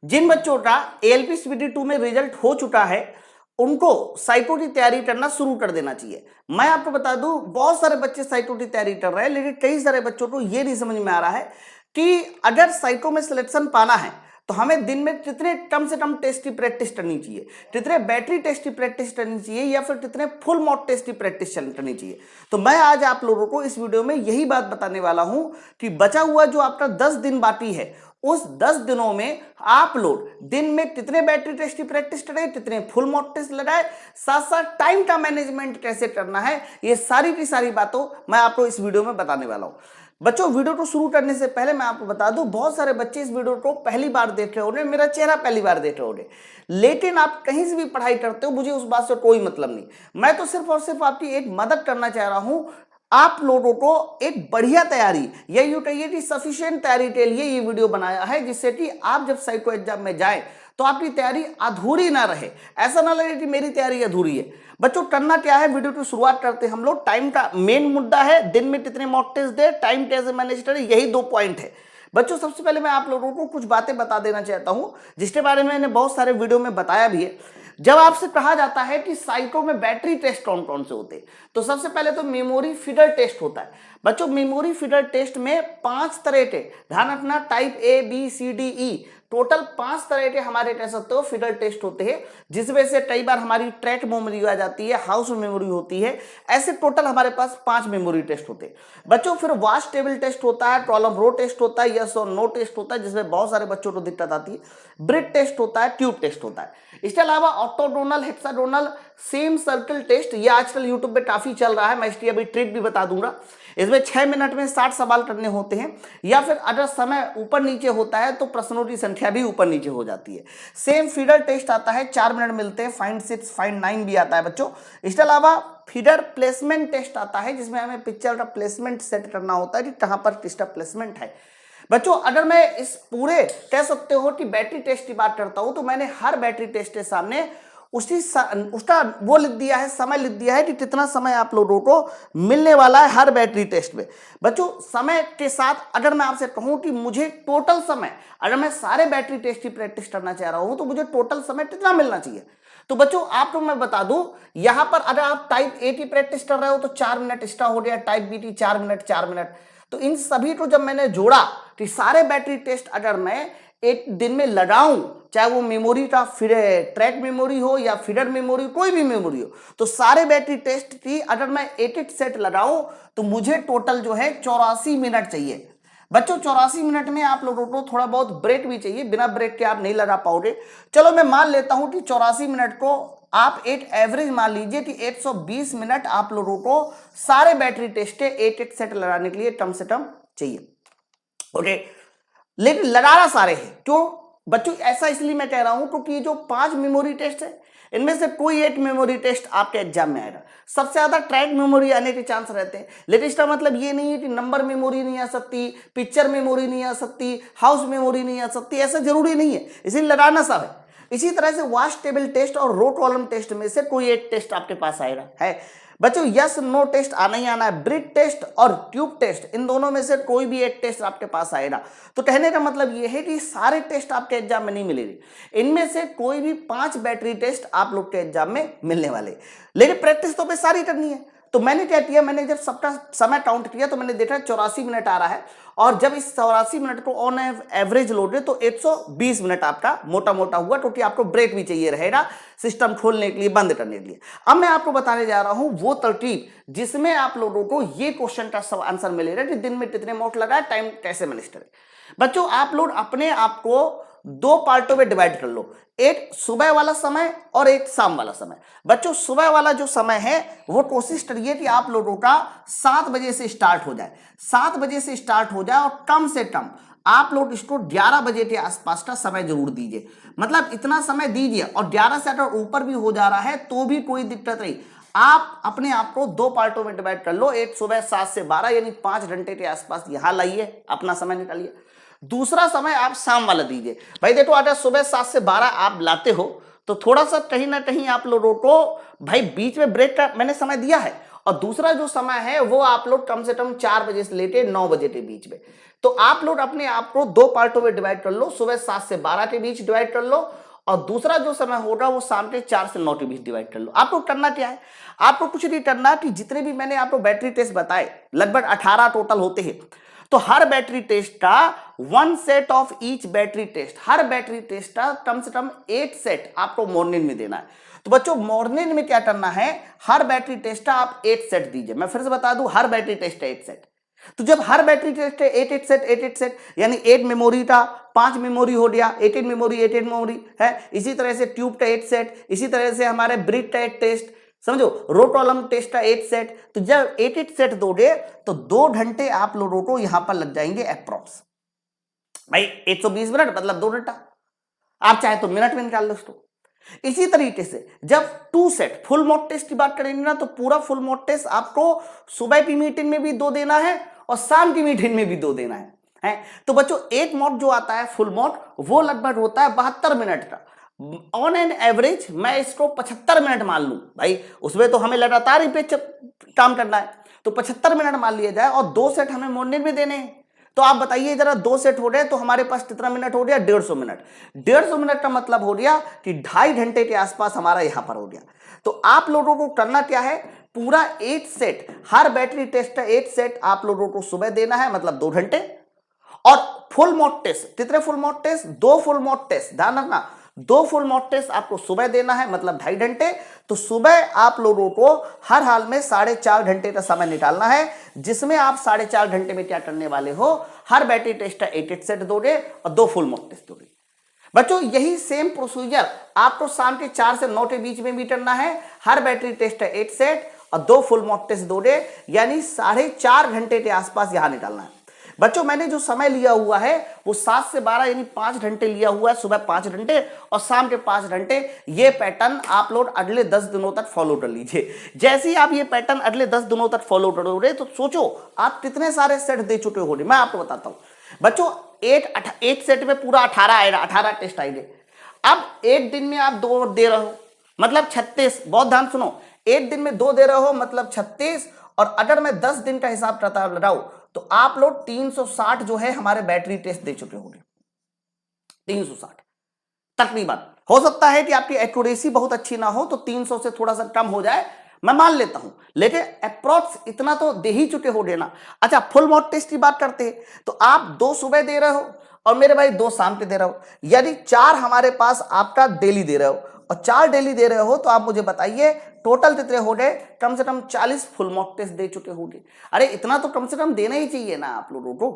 जिन बच्चों का ALP CBT 2 में रिजल्ट हो चुका है उनको साइटो की तैयारी करना शुरू कर देना चाहिए। मैं आपको बता दूं बहुत सारे बच्चे साइटो की तैयारी कर रहे हैं, लेकिन कई सारे बच्चों को ये नहीं समझ में आ रहा है कि अगर साइटो में सिलेक्शन पाना है तो हमें दिन में कितने कम से कम टेस्ट की प्रैक्टिस करनी चाहिए, कितने बैटरी टेस्ट की प्रैक्टिस करनी चाहिए, या फिर कितने फुल मॉक टेस्ट की प्रैक्टिस करनी चाहिए। तो मैं आज आप लोगों को इस वीडियो में यही बात बताने वाला हूं कि बचा हुआ जो आपका 10 दिन बाकी है उस 10 दिनों में आप लोग दिन में कितने बैटरी टेस्ट की प्रैक्टिस करें, कितने फुल मॉक टेस्ट लगाए, साथ साथ टाइम का मैनेजमेंट कैसे करना है, ये सारी की सारी बातों मैं आपको इस वीडियो में बताने वाला हूं। बच्चों, वीडियो को शुरू करने से पहले मैं आपको बता दूं बहुत सारे बच्चे इस वीडियो को पहली बार देख रहे होंगे, मेरा चेहरा पहली बार देख रहे होंगे, लेकिन आप कहीं से भी पढ़ाई करते हो मुझे उस बात से कोई मतलब नहीं। मैं तो सिर्फ और सिर्फ आपकी एक मदद करना चाह रहा हूं, आप लोगों को एक बढ़िया तैयारी या यूं कहिए कि सफिशिएंट तैयारी के लिए ये वीडियो बनाया है, जिससे कि आप जब साइको एग्जाम में जाएं तो आपकी तैयारी अधूरी ना रहे, ऐसा ना लगे कि मेरी तैयारी अधूरी है। बच्चों, करना क्या है, वीडियो की शुरुआत करते हैं हम लोग। टाइम का मेन मुद्दा है, दिन में कितने मॉक टेस्ट दे, टाइम कैसे मैनेज करें, यही 2 पॉइंट है। बच्चों, सबसे पहले मैं आप लोगों को कुछ बातें बता देना चाहता हूं जिसके बारे में मैंने बहुत सारे वीडियो में बताया भी है। जब आपसे कहा जाता है कि साइको में बैटरी टेस्ट कौन कौन से होते हैं, तो सबसे पहले तो मेमोरी फीडर टेस्ट होता है। बच्चों, मेमोरी फीडर टेस्ट में 5 तरह के, ध्यान रखना, type A B C D E, total 5 तरह के हमारे कह सकते हो फीडर टेस्ट होते हैं, जिसमें से कई बार हमारी ट्रैक मेमोरी आ जाती है, हाउस मेमोरी होती है। ऐसे टोटल हमारे पास 5 मेमोरी टेस्ट होते हैं। बच्चों, फिर वाश टेबल टेस्ट होता है, कॉलम रो टेस्ट होता है, यस और नो टेस्ट होता है, जिसमें बहुत सारे बच्चों को दिक्कत आती है, ब्रिड टेस्ट होता है, ट्यूब टेस्ट होता है। इसके अलावा octagonal, hexagonal, same circle test, ये आजकल यूट्यूब पे काफी चल रहा है, मैं इसकी अभी ट्रिक भी बता दूंगा। इसमें 6 मिनट में 60 सवाल करने होते हैं, या फिर अगर समय ऊपर नीचे होता है तो प्रश्नों की संख्या भी ऊपर नीचे हो जाती है। सेम फीडर टेस्ट आता है, 4 मिनट मिलते हैं, फाइंड 6 फाइंड 9 भी आता है बच्चों। इसके अलावा फीडर प्लेसमेंट टेस्ट आता है, जिसमें हमें पिक्चर का प्लेसमेंट सेट करना होता है कि कहां पर किसका प्लेसमेंट है। बच्चों, अगर मैं इस पूरे कह सकते हो कि बैटरी टेस्ट की बात करता हूं तो मैंने हर बैटरी टेस्ट के सामने उसका वो लिख दिया है, समय लिख दिया है कि कितना समय आप लोगों को मिलने वाला है हर बैटरी टेस्ट में। बच्चों, समय के साथ अगर मैं आपसे कहूं कि मुझे टोटल समय, अगर मैं सारे बैटरी टेस्ट की प्रैक्टिस करना चाह रहा हूं तो मुझे टोटल समय कितना मिलना चाहिए, तो बच्चों आपको मैं बता दूं, यहां पर अगर आप टाइप ए की प्रैक्टिस कर रहे हो तो 4 मिनट एक्स्ट्रा हो गया, टाइप बी की 4 मिनट 4 मिनट। तो इन सभी को जब मैंने जोड़ा कि सारे बैटरी टेस्ट अगर मैं एक दिन में लगाऊं, चाहे वो मेमोरी का फिर ट्रैक मेमोरी हो या फीडर मेमोरी, कोई भी मेमोरी हो, तो सारे बैटरी टेस्ट की अगर मैं एक सेट लगाऊं तो मुझे टोटल जो है 84 मिनट चाहिए। बच्चों, 84 मिनट में आप लोगों को थोड़ा बहुत ब्रेक भी चाहिए, बिना ब्रेक के आप नहीं लगा पाओगे। चलो मैं मान लेता हूं कि 84 मिनट को आप एक एवरेज मान लीजिए कि 120 मिनट आप लोगों को सारे बैटरी टेस्ट के एक सेट लगाने के लिए कम से कम चाहिए। ओके, लेकिन लगाना सारे हैं। क्यों बच्चों, ऐसा इसलिए मैं कह रहा हूं क्योंकि जो 5 मेमोरी टेस्ट है इनमें से कोई एक मेमोरी टेस्ट आपके एग्जाम में आएगा। सबसे ज्यादा ट्रैक मेमोरी आने के चांस रहते हैं, लेकिन इसका मतलब ये नहीं है कि नंबर मेमोरी नहीं आ सकती, पिक्चर मेमोरी नहीं आ सकती, हाउस मेमोरी नहीं आ सकती, ऐसा जरूरी नहीं है, इसलिए लगाना सब है। इसी तरह से वॉश टेबल टेस्ट और रो कॉलम टेस्ट में से कोई एक टेस्ट आपके पास आएगा है। बच्चों, यस नो टेस्ट आना ही आना है, ब्रिड टेस्ट और ट्यूब टेस्ट, इन दोनों में से कोई भी एक टेस्ट आपके पास आएगा। तो कहने का मतलब यह है कि सारे टेस्ट आपके एग्जाम में नहीं मिलेंगे, इनमें से कोई भी 5 बैटरी टेस्ट आप लोग के एग्जाम में मिलने वाले, लेकिन प्रैक्टिस तो पे सारी करनी है। तो मैंने क्या किया, मैंने जब सबका समय काउंट किया तो मैंने देखा 84 मिनट आ रहा है, और जब इस 84 मिनट को ऑन एवरेज लोड तो 120 मिनट आपका मोटा मोटा हुआ, क्योंकि आपको ब्रेक भी चाहिए रहेगा सिस्टम खोलने के लिए, बंद करने के लिए। अब मैं आपको बताने जा रहा हूं वो तरकीब जिसमें आप लोगों को ये क्वेश्चन का सब आंसर मिलेगा कि दिन में कितने मॉक लगाए, टाइम कैसे मैनेज करें। बच्चों, आप लोग अपने आप को 2 पार्टों में डिवाइड कर लो, एक सुबह वाला समय और एक शाम वाला समय। बच्चों, सुबह वाला जो समय है वो कोशिश करिए कि आप लोगों का 7 बजे से स्टार्ट हो जाए, 7 बजे से स्टार्ट हो जाए, और कम से कम आप लोग इसको 11 बजे के आसपास का समय जरूर दीजिए। मतलब इतना समय दीजिए, और 11 से अगर ऊपर भी हो जा रहा है तो भी कोई दिक्कत नहीं। आप अपने आप को 2 पार्टों में डिवाइड कर लो, एक सुबह 7 से 12 यानी 5 घंटे के आसपास यहां लाइए, अपना समय निकालिए। दूसरा समय आप शाम वाला दीजिए। भाई देखो, अगर सुबह 7 से 12 आप लाते हो तो थोड़ा सा कहीं ना कहीं आप लोगों को भाई बीच में ब्रेक का मैंने समय दिया है, और दूसरा जो समय है वो आप लोग कम से कम 4 बजे से लेके 9 बजे के बीच में। तो आप लोग अपने आप को 2 पार्टों में डिवाइड कर लो, सुबह 7 से 12 के बीच डिवाइड कर लो और दूसरा जो समय होगा वो शाम के 4 से 9 के बीच डिवाइड कर लो। आपको करना क्या है, आपको कुछ नहीं करना कि जितने भी मैंने आपको बैटरी टेस्ट बताए लगभग 18 टोटल होते हैं, तो हर बैटरी टेस्ट का 1 set of each battery test, हर बैटरी टेस्ट का कम से कम 8 सेट आपको मॉर्निंग में देना है। तो बच्चों मॉर्निंग में क्या करना है, हर बैटरी टेस्ट का आप 8 सेट दीजिए। मैं फिर से बता दूं, हर बैटरी टेस्ट 8 सेट। तो जब हर बैटरी टेस्ट 8 सेट 8 सेट यानी 8 मेमोरी का 5 मेमोरी हो गया, 8 मेमोरी 8 मेमोरी है। इसी तरह से ट्यूब का 8 सेट, इसी तरह से हमारे ब्रिक का 8 टेस्ट, समझो रोटोलम टेस्ट का 8 सेट। तो जब 8 सेट दोगे तो 2 घंटे आप लोगों को यहां पर लग जाएंगे अप्रोक्स। भाई 120 मिनट मतलब 2 घंटा, आप चाहे तो मिनट में निकाल लो उसको। इसी तरीके से जब 2 सेट फुल मॉक टेस्ट की बात करेंगे ना, तो पूरा फुल मॉक टेस्ट आपको सुबह की मीटिंग में भी 2 देना है और शाम की मीटिंग में भी 2 देना है। तो बच्चों एक मॉक जो आता है फुल मॉक वो लगभग होता है 72 मिनट का। ऑन एन एवरेज मैं इसको 75 मिनट मान लूं, भाई उसमें तो हमें लगातार ही पे काम करना है, तो 75 मिनट मान लिया जाए और 2 सेट हमें मॉर्निंग में देने हैं। तो आप बताइए जरा, 2 सेट हो गए तो हमारे पास कितना मिनट हो गया, 150 मिनट। 150 मिनट का मतलब हो गया कि 2.5 घंटे के आसपास हमारा यहां पर हो गया। तो आप लोगों को करना क्या है, पूरा 8 सेट, हर बैटरी टेस्ट का 8 सेट आप लोगों को सुबह देना है, मतलब 2 घंटे। और फुल मॉक टेस्ट, कितने full mock test, 2 full mock test, ध्यान रखना 2 फुल मॉक टेस्ट आपको सुबह देना है, मतलब 2.5 घंटे। तो सुबह आप लोगों को हर हाल में 4.5 घंटे का समय निकालना है, जिसमें आप 4.5 घंटे में क्या करने वाले हो, हर बैटरी टेस्ट का 8 सेट दोगे और 2 फुल मॉक टेस्ट दोगे। बच्चों यही सेम प्रोसीजर आपको शाम के 4 से 9 के बीच में भी करना है, हर बैटरी टेस्ट का 8 सेट और 2 फुल मॉक टेस्ट दोगे, यानी 4.5 घंटे के आसपास यहां निकालना है। बच्चों मैंने जो समय लिया हुआ है वो 7 से 12 यानी 5 घंटे लिया हुआ है, सुबह 5 घंटे और शाम के 5 घंटे। ये पैटर्न आप लोग अगले 10 दिनों तक फॉलो कर लीजिए। जैसे ही आप ये पैटर्न अगले 10 दिनों तक फॉलो करोगे तो सोचो आप कितने सारे सेट दे चुके होंगे। मैं आपको बताता हूं बच्चों, 8 सेट में पूरा 18 आएगा, 18 टेस्ट आएंगे। अब एक दिन में आप 2 दे रहे हो मतलब 36, बहुत ध्यान सुनो, एक दिन में 2 दे रहे हो मतलब 36, और अगर मैं 10 दिन का हिसाब लगाऊं तो आप लोग 360 जो है हमारे बैटरी टेस्ट दे चुके होंगे। 360 तकरीबन। हो सकता है कि आपकी एक्यूरेसी बहुत अच्छी ना हो तो 300 से थोड़ा सा कम हो जाए, मैं मान लेता हूं, लेकिन अप्रोक्स इतना तो दे ही चुके हो ना। अच्छा फुल मॉक टेस्ट की बात करते हैं तो आप 2 सुबह दे रहे हो और मेरे भाई 2 शाम के दे रहे हो, यानी 4 हमारे पास आपका डेली दे रहे हो, और 4 डेली दे रहे हो तो आप मुझे बताइए टोटल कितने हो गए, कम से कम 40 फुल मॉक टेस्ट दे चुके होंगे। अरे इतना तो कम से कम देना ही चाहिए ना आप लोगों को।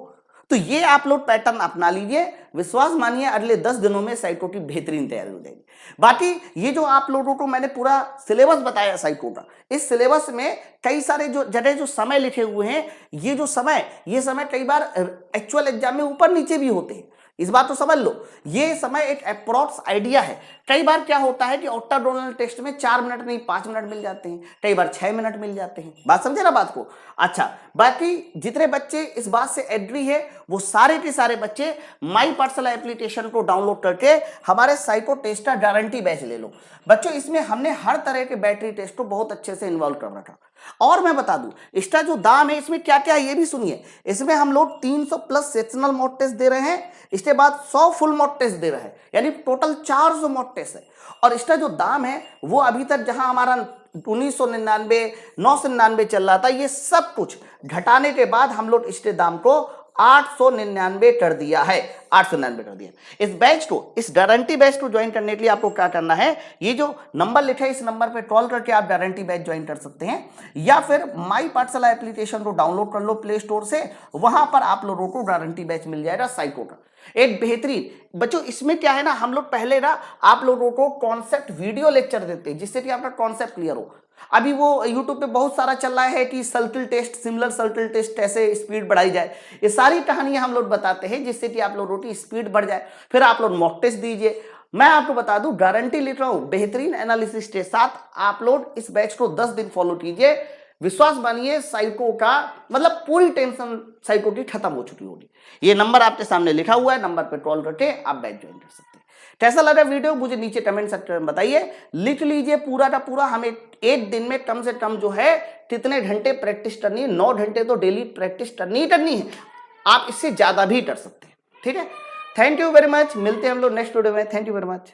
तो ये आप लोग पैटर्न अपना लीजिए, विश्वास मानिए अगले 10 दिनों में साइको की बेहतरीन तैयारी हो जाएगी। बाकी ये जो आप लोगों को मैंने पूरा सिलेबस बताया साइको का, इस सिलेबस में कई सारे जो जगह जो समय लिखे हुए हैं, ये समय कई बार एक्चुअल एग्जाम में ऊपर नीचे भी होते हैं, इस बात को समझ लो। ये समय एक अप्रोक्स आइडिया है। कई बार क्या होता है कि ऑक्टागोनल टेस्ट में 4 मिनट नहीं 5 मिनट मिल जाते हैं, कई बार 6 मिनट मिल जाते हैं। बात समझे ना बात को। अच्छा बाकी जितने बच्चे इस बात से एग्री है वो सारे के सारे बच्चे माई पाठशाला एप्लीकेशन को डाउनलोड करके हमारे साइको टेस्ट का गारंटी बैच ले लो। बच्चों इसमें हमने हर तरह के बैटरी टेस्ट को बहुत अच्छे से इन्वॉल्व कर रखा। और मैं बता दूं इसका जो दाम है इसमें क्या क्या है ये भी सुनिए। इसमें हम लोग 300 प्लस सेक्शनल मॉक टेस्ट दे रहे हैं, इसके बाद 100 फुल मॉक टेस्ट दे रहे हैं, यानी टोटल 400 मॉक टेस्ट है। और इसका जो दाम है वो अभी तक जहां हमारा 1999 999 चल रहा था, ये सब कुछ घटाने के बाद हम लोग इसके दाम को 899 कर दिया है, 899 कर दिया। इस बैच को, इस गारंटी बैच को ज्वाइन करने के लिए आपको क्या करना है, ये जो नंबर लिखा है इस नंबर पे कॉल करके आप गारंटी बैच ज्वाइन कर सकते हैं, या फिर माई पाठशाला एप्लीकेशन को डाउनलोड कर लो प्ले स्टोर से, वहां पर आप लोगों को गारंटी बैच मिल जाएगा साइको का एक बेहतरीन। बच्चों इसमें क्या है ना, हम लोग पहले ना आप लोगों को कॉन्सेप्ट वीडियो लेक्चर देते हैं जिससे कि आपका कॉन्सेप्ट क्लियर हो। अभी वो यूट्यूब पे बहुत सारा चल रहा है कि circle test, similar circle test कैसे स्पीड बढ़ाई जाए, ये सारी कहानियां हम लोग बताते हैं जिससे कि आप लोगों की स्पीड बढ़ जाए। फिर आप लोग मॉक टेस्ट दीजिए। मैं आपको बता दूं गारंटी ले रहा हूं बेहतरीन एनालिसिस के साथ, आप लोग इस बैच को 10 दिन फॉलो कीजिए, विश्वास मानिए साइको का मतलब पूरी टेंशन साइको की खत्म हो चुकी होगी। ये नंबर आपके सामने लिखा हुआ है, नंबर पे कॉल करके आप बैच ज्वाइन कर सकते हैं। कैसा लगा वीडियो मुझे नीचे कमेंट सेक्शन में बताइए। लिख लीजिए पूरा का पूरा, हमें एक दिन में कम से कम जो है कितने घंटे प्रैक्टिस करनी है। 9 घंटे तो डेली प्रैक्टिस करनी ही करनी है, आप इससे ज्यादा भी कर सकते हैं। ठीक है, थैंक यू वेरी मच, मिलते हैं हम लोग नेक्स्ट वीडियो में। Thank you very much.